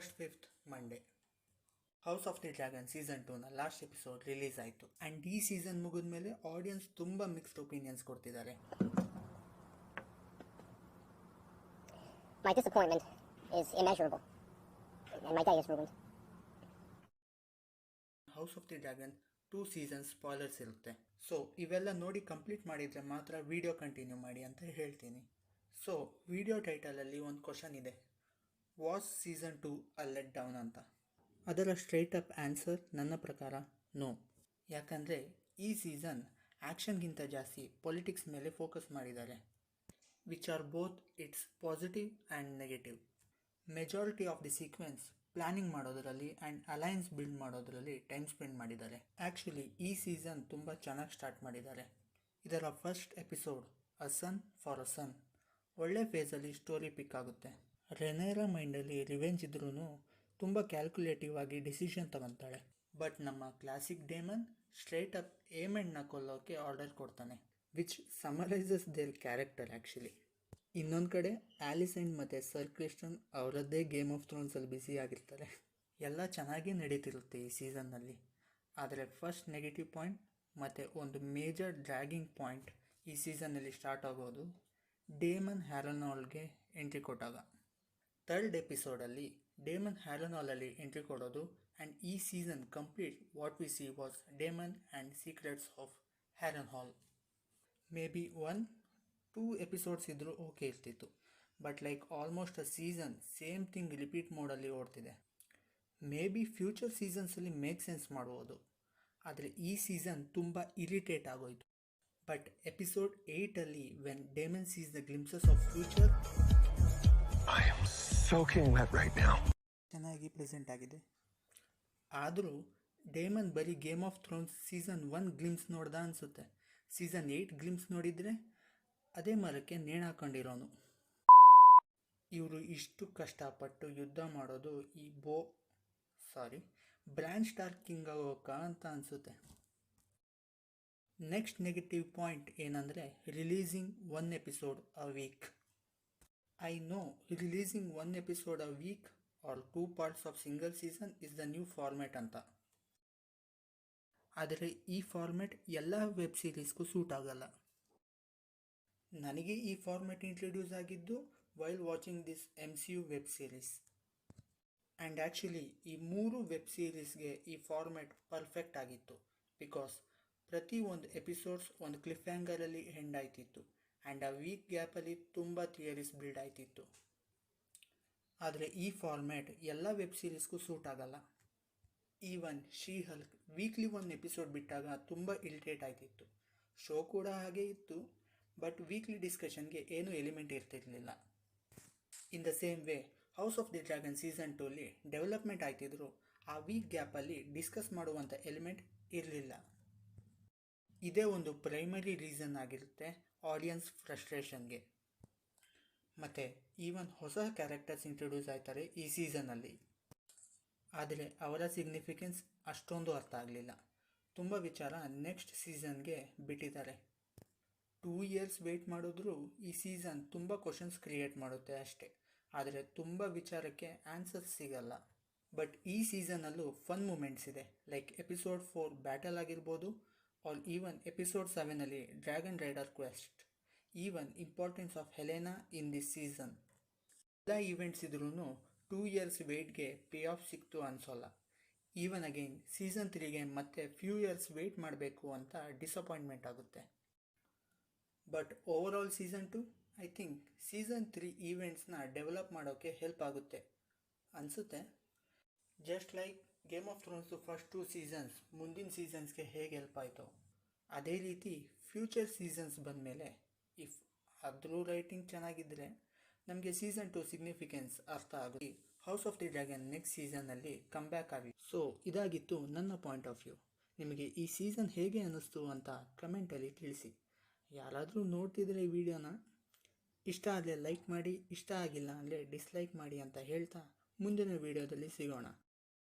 August 5th, Monday. House of the Dragon season 2ನ last episode release ಆಯಿತು. And ಈ season ಮುಗಿದ ಮೇಲೆ ಆಡಿಯನ್ಸ್ ತುಂಬ ಮಿಕ್ಸ್ಡ್ ಒಪಿನಿಯನ್ಸ್ ಕೊಡ್ತಿದ್ದಾರೆ. My disappointment is immeasurable, and my day is ruined. House of the dragon 2 season spoilers ಇರುತ್ತೆ. So ಇವೆಲ್ಲ ನೋಡಿ ಕಂಪ್ಲೀಟ್ ಮಾಡಿದರೆ ಮಾತ್ರ ವಿಡಿಯೋ ಕಂಟಿನ್ಯೂ ಮಾಡಿ ಅಂತ ಹೇಳ್ತೀನಿ. ಸೊ ವಿಡಿಯೋ ಟೈಟಲಲ್ಲಿ ಒಂದು ಕ್ವಶನ್ ಇದೆ, was season 2 a let down ಅಂತ. ಅದರ ಸ್ಟ್ರೈಟ್ ಅಪ್ ಆನ್ಸರ್ ನನ್ನ ಪ್ರಕಾರ ನೋ. ಯಾಕಂದರೆ ಈ ಸೀಸನ್ ಆ್ಯಕ್ಷನ್ಗಿಂತ ಜಾಸ್ತಿ ಪೊಲಿಟಿಕ್ಸ್ ಮೇಲೆ ಫೋಕಸ್ ಮಾಡಿದ್ದಾರೆ, which are both its positive and negative. Majority of the sequence planning ಮಾಡೋದರಲ್ಲಿ ಆ್ಯಂಡ್ ಅಲೈನ್ಸ್ ಬಿಲ್ಡ್ ಮಾಡೋದರಲ್ಲಿ ಟೈಮ್ ಸ್ಪೆಂಡ್ ಮಾಡಿದ್ದಾರೆ. ಆ್ಯಕ್ಚುಲಿ ಈ ಸೀಸನ್ ತುಂಬ ಚೆನ್ನಾಗಿ ಸ್ಟಾರ್ಟ್ ಮಾಡಿದ್ದಾರೆ. ಇದರ first episode a son for a son ಒಳ್ಳೆ ಫೇಸಲ್ಲಿ ಸ್ಟೋರಿ ಪಿಕ್ ಆಗುತ್ತೆ. ರೆನೇರಾ ಮೈಂಡಲ್ಲಿ ರಿವೆಂಜ್ ಇದ್ರೂ ತುಂಬ ಕ್ಯಾಲ್ಕುಲೇಟಿವ್ ಆಗಿ ಡಿಸಿಷನ್ ತಗೊತಾಳೆ. ಬಟ್ ನಮ್ಮ classic Damian straight up ಏಮೆಂಡ್ನ ಕೊಲ್ಲೋಕೆ order ಕೊಡ್ತಾನೆ, ವಿಚ್ ಸಮರೈಸಸ್ ದೇರ್ ಕ್ಯಾರೆಕ್ಟರ್ ಆ್ಯಕ್ಚುಲಿ. ಇನ್ನೊಂದು ಕಡೆ ಆಲಿಸೆಂಡ್ ಮತ್ತು ಸರ್ ಕ್ರಿಸ್ಟನ್ ಅವರದ್ದೇ ಗೇಮ್ ಆಫ್ ಥ್ರೋನ್ಸಲ್ಲಿ ಬ್ಯುಸಿ ಆಗಿರ್ತಾರೆ. ಎಲ್ಲ ಚೆನ್ನಾಗೇ ನಡೀತಿರುತ್ತೆ ಈ ಸೀಸನ್ನಲ್ಲಿ. ಆದರೆ ಫಸ್ಟ್ ನೆಗೆಟಿವ್ ಪಾಯಿಂಟ್ ಮತ್ತು ಒಂದು ಮೇಜರ್ ಡ್ರ್ಯಾಗಿಂಗ್ ಪಾಯಿಂಟ್ ಈ ಸೀಸನ್ನಲ್ಲಿ ಸ್ಟಾರ್ಟ್ ಆಗೋದು ಡೇಮನ್ ಹ್ಯಾರನಾಲ್ಗೆ ಎಂಟ್ರಿ ಕೊಟ್ಟಾಗ. ಥರ್ಡ್ ಎಪಿಸೋಡಲ್ಲಿ ಡೇಮನ್ ಹ್ಯಾರನಾಲಲ್ಲಿ ಎಂಟ್ರಿ ಕೊಡೋದು ಆ್ಯಂಡ್ ಈ season complete what we see was Daemon and secrets of Harrenhal. Maybe 1-2 episodes ಇದ್ದರೂ ಓಕೆ ಇರ್ತಿತ್ತು. But like almost a season same thing repeat ಮೋಡಲ್ಲಿ ಓಡ್ತಿದೆ. ಮೇ ಬಿ ಫ್ಯೂಚರ್ ಸೀಸನ್ಸಲ್ಲಿ ಮೇಕ್ ಸೆನ್ಸ್ ಮಾಡ್ಬೋದು, ಆದರೆ ಈ ಸೀಸನ್ ತುಂಬ ಇರಿಟೇಟ್ ಆಗೋಯಿತು. ಬಟ್ ಎಪಿಸೋಡ್ 8ಅಲ್ಲಿ when Daemon sees the glimpses of future ಚೆನ್ನಾಗಿ ಪ್ರೆಸೆಂಟ್ ಆಗಿದೆ. ಆದರೂ ಡೇಮನ್ ಬರೀ game of Thrones season 1 glimpse ನೋಡ್ದ ಅನಿಸುತ್ತೆ. ಸೀಸನ್ 8 ಗ್ಲಿಮ್ಸ್ ನೋಡಿದರೆ ಅದೇ ಮರಕ್ಕೆ ನೇಣು ಹಾಕೊಂಡಿರೋನು. ಇವರು ಇಷ್ಟು ಕಷ್ಟಪಟ್ಟು ಯುದ್ಧ ಮಾಡೋದು ಈ ಬ್ರ್ಯಾನ್ ಸ್ಟಾರ್ಕ್ ಕಿಂಗ್ ಆಗೋಕ ಅಂತ ಅನಿಸುತ್ತೆ. ನೆಕ್ಸ್ಟ್ ನೆಗೆಟಿವ್ ಪಾಯಿಂಟ್ ಏನಂದರೆ releasing 1 episode a week. I know releasing 1 episode a week or 2 parts of single season is the new format ಅಂತ. ಆದರೆ ಈ ಫಾರ್ಮ್ಯಾಟ್ ಎಲ್ಲ ವೆಬ್ ಸೀರೀಸ್ಗೂ ಸೂಟ್ ಆಗಲ್ಲ. ನನಗೆ ಈ ಫಾರ್ಮ್ಯಾಟ್ ಇಂಟ್ರೊಡ್ಯೂಸ್ ಆಗಿದ್ದು while watching this MCU web series. And actually ಈ 3 web ಸೀರೀಸ್ಗೆ ಈ ಫಾರ್ಮ್ಯಾಟ್ ಪರ್ಫೆಕ್ಟ್ ಆಗಿತ್ತು. ಬಿಕಾಸ್ ಪ್ರತಿ ಒಂದು ಎಪಿಸೋಡ್ಸ್ ಒಂದು ಕ್ಲಿಫ್ ಹ್ಯಾಂಗರಲ್ಲಿ ಎಂಡ್ ಆಯ್ತಿತ್ತು ಆ್ಯಂಡ್ ಆ ವೀಕ್ ಗ್ಯಾಪಲ್ಲಿ ತುಂಬ ಥಿಯರೀಸ್ ಬಿಲ್ಡ್ ಆಯ್ತಿತ್ತು. ಆದರೆ ಈ ಫಾರ್ಮ್ಯಾಟ್ ಎಲ್ಲ ವೆಬ್ ಸೀರೀಸ್ಗೂ ಸೂಟ್ ಆಗಲ್ಲ. ಈವನ್ ಶೀ ಹಲ್ಕ್ ವೀಕ್ಲಿ 1 ಎಪಿಸೋಡ್ ಬಿಟ್ಟಾಗ ತುಂಬ ಇರಿಟೇಟ್ ಆಯ್ತಿತ್ತು. ಶೋ ಕೂಡ ಹಾಗೆ ಇತ್ತು, ಬಟ್ ವೀಕ್ಲಿ ಡಿಸ್ಕಷನ್ಗೆ ಏನೂ ಎಲಿಮೆಂಟ್ ಇರ್ತಿರಲಿಲ್ಲ. In the same way House of the Dragon season 2ಅಲ್ಲಿ ಡೆವಲಪ್ಮೆಂಟ್ ಆಯ್ತಿದ್ರು, ಆ ವೀಕ್ ಗ್ಯಾಪಲ್ಲಿ ಡಿಸ್ಕಸ್ ಮಾಡುವಂಥ ಎಲಿಮೆಂಟ್ ಇರಲಿಲ್ಲ. ಇದೇ ಒಂದು ಪ್ರೈಮರಿ ರೀಸನ್ ಆಗಿರುತ್ತೆ ಆಡಿಯನ್ಸ್ ಫ್ರಸ್ಟ್ರೇಷನ್ಗೆ. ಮತ್ತು ಈವನ್ ಹೊಸ ಕ್ಯಾರೆಕ್ಟರ್ಸ್ ಇಂಟ್ರೊಡ್ಯೂಸ್ ಆಯ್ತಾರೆ ಈ ಸೀಸನಲ್ಲಿ, ಆದರೆ ಅವರ ಸಿಗ್ನಿಫಿಕೆನ್ಸ್ ಅಷ್ಟೊಂದು ಅರ್ಥ ಆಗಲಿಲ್ಲ. ತುಂಬ ವಿಚಾರ ನೆಕ್ಸ್ಟ್ ಸೀಸನ್ಗೆ ಬಿಟ್ಟಿದ್ದಾರೆ. 2 years ವೆಯ್ಟ್ ಮಾಡಿದ್ರೂ ಈ ಸೀಸನ್ ತುಂಬ ಕ್ವಶನ್ಸ್ ಕ್ರಿಯೇಟ್ ಮಾಡುತ್ತೆ ಅಷ್ಟೇ, ಆದರೆ ತುಂಬ ವಿಚಾರಕ್ಕೆ ಆನ್ಸರ್ಸ್ ಸಿಗಲ್ಲ. ಬಟ್ ಈ ಸೀಸನಲ್ಲೂ ಫನ್ ಮೂಮೆಂಟ್ಸ್ ಇದೆ, ಲೈಕ್ ಎಪಿಸೋಡ್ 4 ಬ್ಯಾಟಲ್ ಆಗಿರ್ಬೋದು, ಆರ್ ಈವನ್ ಎಪಿಸೋಡ್ 7ಅಲ್ಲಿ dragon rider quest, even importance of Helaena in this season. ಎಲ್ಲ ಈವೆಂಟ್ಸ್ ಇದ್ರೂ 2 years ವೆಯ್ಟ್ಗೆ ಪೇ ಆಫ್ ಸಿಕ್ತು ಅನಿಸೋಲ್ಲ. ಈವನ್ ಅಗೈನ್ ಸೀಸನ್ 3ಗೆ ಮತ್ತೆ ಫ್ಯೂ ಇಯರ್ಸ್ ವೆಯ್ಟ್ ಮಾಡಬೇಕು ಅಂತ ಡಿಸಪಾಯಿಂಟ್ಮೆಂಟ್ ಆಗುತ್ತೆ. But overall season 2 I think season 3 ಈವೆಂಟ್ಸ್ನ ಡೆವಲಪ್ ಮಾಡೋಕ್ಕೆ ಹೆಲ್ಪ್ ಆಗುತ್ತೆ ಅನಿಸುತ್ತೆ. Just like Game of Thrones first 2 seasons ಮುಂದಿನ ಸೀಸನ್ಸ್ಗೆ ಹೇಗೆ ಹೆಲ್ಪ್ ಆಯಿತು, ಅದೇ ರೀತಿ ಫ್ಯೂಚರ್ ಸೀಸನ್ಸ್ ಬಂದಮೇಲೆ ಇಫ್ ಅದ್ರೂ ರೈಟಿಂಗ್ ಚೆನ್ನಾಗಿದ್ದರೆ ನಮಗೆ ಸೀಸನ್ 2 ಸಿಗ್ನಿಫಿಕೆನ್ಸ್ ಅರ್ಥ ಆಗುತ್ತೆ. House of the Dragon next ಸೀಸನ್ನಲ್ಲಿ ಕಮ್ ಬ್ಯಾಕ್ ಆಗಿ. ಸೊ ಇದಾಗಿತ್ತು ನನ್ನ ಪಾಯಿಂಟ್ ಆಫ್ ವ್ಯೂ. ನಿಮಗೆ ಈ ಸೀಸನ್ ಹೇಗೆ ಅನ್ನಿಸ್ತು ಅಂತ ಕಮೆಂಟಲ್ಲಿ ತಿಳಿಸಿ. ಯಾರಾದರೂ ನೋಡ್ತಿದ್ರೆ ಈ ವಿಡಿಯೋನ ಇಷ್ಟ ಆದರೆ ಲೈಕ್ ಮಾಡಿ, ಇಷ್ಟ ಆಗಿಲ್ಲ ಅಂದರೆ ಡಿಸ್ಲೈಕ್ ಮಾಡಿ ಅಂತ ಹೇಳ್ತಾ ಮುಂದಿನ ವಿಡಿಯೋದಲ್ಲಿ ಸಿಗೋಣ.